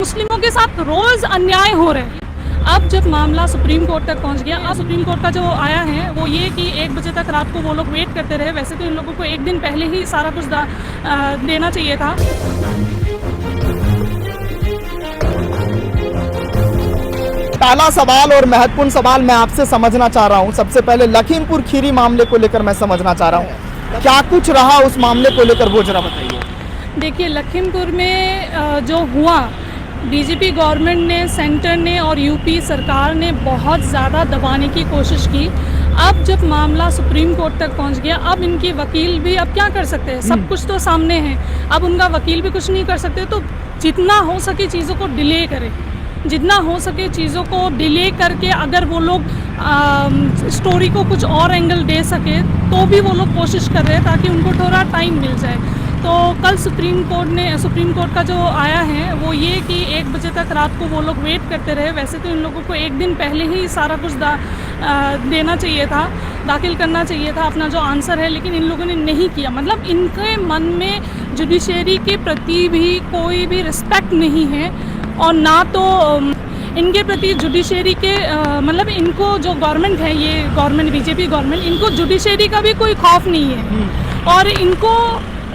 मुस्लिमों के साथ रोज अन्याय हो रहे हैं। अब जब मामला सुप्रीम कोर्ट तक पहुंच गया, अब सुप्रीम कोर्ट का जो आया है वो ये कि 1 बजे तक रात को वो लोग वेट करते रहे। वैसे तो इन लोगों को 1 दिन पहले ही सारा कुछ देना चाहिए था। पहला सवाल और महत्वपूर्ण सवाल मैं आपसे समझना चाह रहा हूं। सबसे पहले लखीमपुर खीरी मामले को लेकर मैं समझना चाह रहा हूं, क्या कुछ रहा उस मामले को लेकर, वो जरा बताइए। देखिए, लखीमपुर में जो हुआ, बीजेपी गवर्नमेंट ने, सेंटर ने और यूपी सरकार ने बहुत ज़्यादा दबाने की कोशिश की। अब जब मामला सुप्रीम कोर्ट तक पहुंच गया, अब इनके वकील भी अब क्या कर सकते हैं, सब कुछ तो सामने है, अब उनका वकील भी कुछ नहीं कर सकते। तो जितना हो सके चीज़ों को डिले करें, जितना हो सके चीज़ों को डिले करके अगर वो लोग स्टोरी को कुछ और एंगल दे सके तो भी वो लोग कोशिश कर रहे हैं ताकि उनको थोड़ा टाइम मिल जाए। तो कल सुप्रीम कोर्ट का जो आया है वो ये कि 1 बजे तक रात को वो लोग वेट करते रहे। वैसे तो इन लोगों को 1 दिन पहले ही सारा कुछ देना चाहिए था, दाखिल करना चाहिए था अपना जो आंसर है, लेकिन इन लोगों ने नहीं किया। मतलब इनके मन में जुडिशरी के प्रति भी कोई भी रिस्पेक्ट नहीं है और ना तो इनके प्रति जुडिशरी के मतलब इनको जो गवर्नमेंट है, ये गवर्नमेंट बीजेपी गवर्नमेंट, इनको जुडिशरी का भी कोई खौफ नहीं है और इनको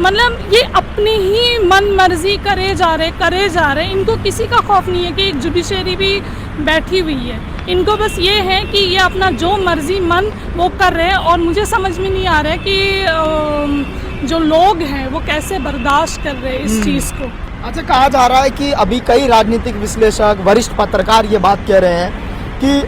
मतलब ये अपनी ही मन मर्जी करे जा रहे। इनको किसी का खौफ नहीं है कि एक जुडिशरी भी बैठी हुई है। इनको बस ये है कि ये अपना जो मर्जी मन वो कर रहे हैं और मुझे समझ में नहीं आ रहा है कि जो लोग हैं वो कैसे बर्दाश्त कर रहे हैं इस चीज़ को। अच्छा, कहा जा रहा है कि अभी कई राजनीतिक विश्लेषक, वरिष्ठ पत्रकार ये बात कह रहे हैं कि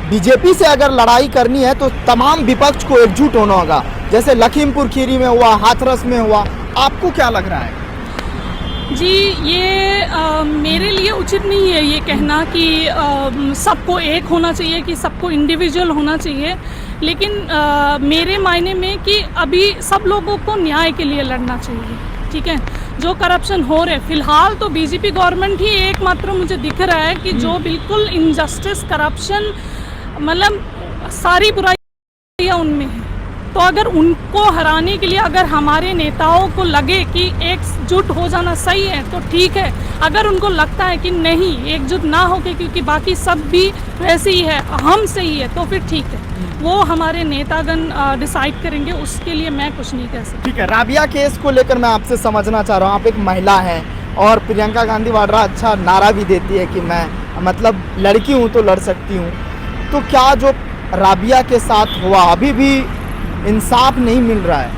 बीजेपी से अगर लड़ाई करनी है तो तमाम विपक्ष को एकजुट होना होगा, जैसे लखीमपुर खीरी में हुआ, हाथरस में हुआ। आपको क्या लग रहा है? जी, ये मेरे लिए उचित नहीं है ये कहना कि सबको एक होना चाहिए, कि सबको इंडिविजुअल होना चाहिए, लेकिन मेरे मायने में कि अभी सब लोगों को न्याय के लिए लड़ना चाहिए। ठीक है, जो करप्शन हो रहे, फिलहाल तो बीजेपी गवर्नमेंट ही एकमात्र मुझे दिख रहा है कि जो बिल्कुल इनजस्टिस, करप्शन, मतलब सारी बुराइयां उनमें है। तो अगर उनको हराने के लिए अगर हमारे नेताओं को लगे कि एकजुट हो जाना सही है तो ठीक है। अगर उनको लगता है कि नहीं, एकजुट ना होके क्योंकि बाकी सब भी वैसे ही है, हम सही है, तो फिर ठीक है, वो हमारे नेतागण डिसाइड करेंगे, उसके लिए मैं कुछ नहीं कह सकती। ठीक है, राबिया केस को लेकर मैं आपसे समझना चाह रहा हूँ। आप एक महिला हैं और प्रियंका गांधी वाड्रा अच्छा नारा भी देती है कि मैं मतलब लड़की हूँ तो लड़ सकती हूँ। तो क्या जो राबिया के साथ हुआ अभी भी इंसाफ नहीं मिल रहा है?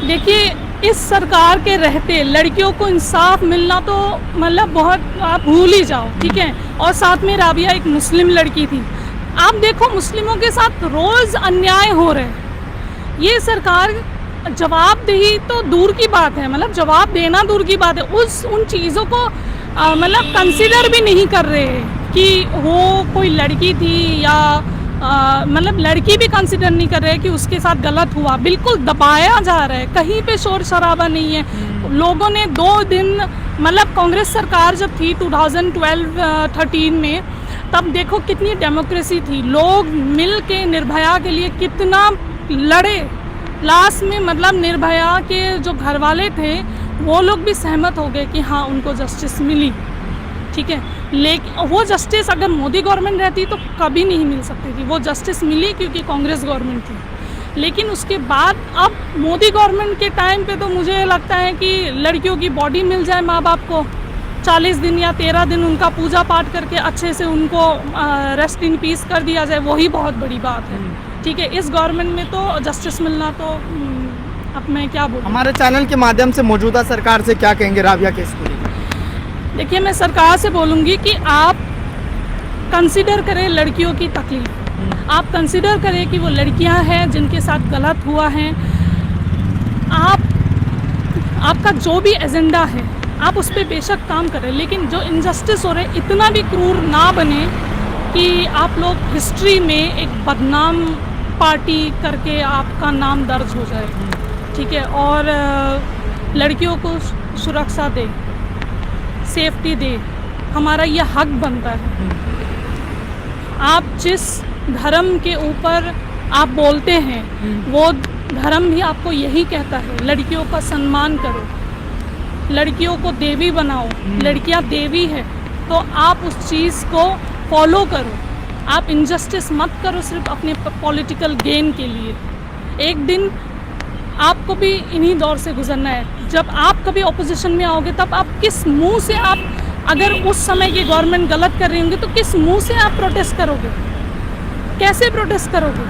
देखिए, इस सरकार के रहते लड़कियों को इंसाफ मिलना तो मतलब बहुत, आप भूल ही जाओ। ठीक है, और साथ में राबिया एक मुस्लिम लड़की थी। आप देखो, मुस्लिमों के साथ रोज अन्याय हो रहे हैं। ये सरकार जवाबदेही तो दूर की बात है, मतलब जवाब देना दूर की बात है, उन चीज़ों को मतलब कंसिडर भी नहीं कर रहे हैं कि वो कोई लड़की थी या मतलब लड़की भी कंसिडर नहीं कर रहे कि उसके साथ गलत हुआ। बिल्कुल दबाया जा रहा है, कहीं पे शोर शराबा नहीं है। लोगों ने 2 दिन, मतलब कांग्रेस सरकार जब थी 2012-13 में, तब देखो कितनी डेमोक्रेसी थी, लोग मिल के निर्भया के लिए कितना लड़े। लास्ट में मतलब निर्भया के जो घर वाले थे वो लोग भी सहमत हो गए कि हाँ, उनको जस्टिस मिली। ठीक है, लेकिन वो जस्टिस अगर मोदी गवर्नमेंट रहती तो कभी नहीं मिल सकती थी। वो जस्टिस मिली क्योंकि कांग्रेस गवर्नमेंट थी। लेकिन उसके बाद अब मोदी गवर्नमेंट के टाइम पे तो मुझे लगता है कि लड़कियों की बॉडी मिल जाए माँ बाप को, 40 दिन या 13 दिन उनका पूजा पाठ करके अच्छे से उनको रेस्ट इन पीस कर दिया जाए, वही बहुत बड़ी बात है। ठीक है, इस गवर्नमेंट में तो जस्टिस मिलना तो अब मैं क्या बोलूँ। हमारे चैनल के माध्यम से मौजूदा सरकार से क्या कहेंगे राबिया केस को लेकर? देखिए, मैं सरकार से बोलूँगी कि आप कंसिडर करें लड़कियों की तकलीफ, आप कंसिडर करें कि वो लड़कियां हैं जिनके साथ गलत हुआ है। आपका जो भी एजेंडा है आप उस पर बेशक काम करें, लेकिन जो इनजस्टिस हो रहा है इतना भी क्रूर ना बने कि आप लोग हिस्ट्री में एक बदनाम पार्टी करके आपका नाम दर्ज हो जाए। ठीक है, और लड़कियों को सुरक्षा दे, सेफ्टी दे, हमारा ये हक बनता है। आप जिस धर्म के ऊपर आप बोलते हैं वो धर्म भी आपको यही कहता है, लड़कियों का सम्मान करो। लड़कियों को देवी बनाओ, लड़कियां देवी है, तो आप उस चीज़ को फॉलो करो। आप इनजस्टिस मत करो सिर्फ अपने पॉलिटिकल गेन के लिए। एक दिन आपको भी इन्हीं दौर से गुजरना है। जब आप कभी ऑपोजिशन में आओगे तब आप किस मुंह से, आप अगर उस समय की गवर्नमेंट गलत कर रही होंगी तो किस मुंह से आप प्रोटेस्ट करोगे, कैसे प्रोटेस्ट करोगे?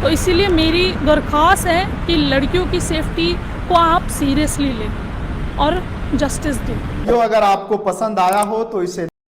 तो इसीलिए मेरी दरख्वास्त है कि लड़कियों की सेफ्टी को आप सीरियसली लें और जस्टिस दो। जो अगर आपको पसंद आया हो तो इसे